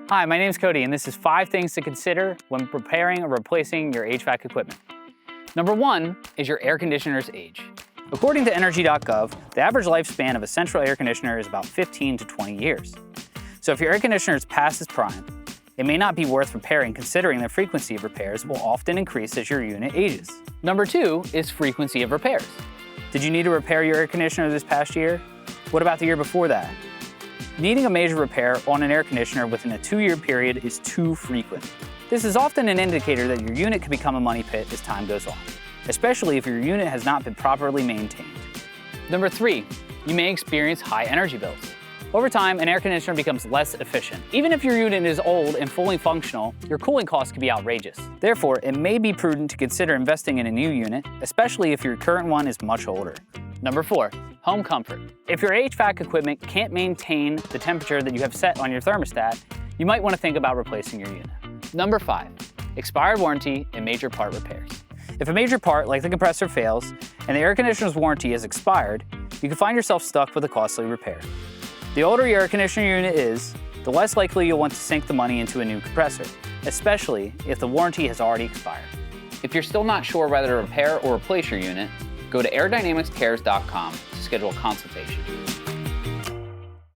Hi, my name is Cody, and this is 5 things to consider when preparing or replacing your HVAC equipment. Number 1 is your air conditioner's age. According to energy.gov, the average lifespan of a central air conditioner is about 15 to 20 years. So if your air conditioner is past its prime, it may not be worth repairing, considering the frequency of repairs will often increase as your unit ages. Number 2 is frequency of repairs. Did you need to repair your air conditioner this past year? What about the year before that? Needing a major repair on an air conditioner within a 2-year period is too frequent. This is often an indicator that your unit could become a money pit as time goes on, especially if your unit has not been properly maintained. Number 3, you may experience high energy bills. Over time, an air conditioner becomes less efficient. Even if your unit is old and fully functional, your cooling costs can be outrageous. Therefore, it may be prudent to consider investing in a new unit, especially if your current one is much older. Number 4, home comfort. If your HVAC equipment can't maintain the temperature that you have set on your thermostat, you might want to think about replacing your unit. Number 5, expired warranty and major part repairs. If a major part, like the compressor, fails and the air conditioner's warranty is expired, you can find yourself stuck with a costly repair. The older your air conditioner unit is, the less likely you'll want to sink the money into a new compressor, especially if the warranty has already expired. If you're still not sure whether to repair or replace your unit, go to airdynamicscares.com to schedule a consultation.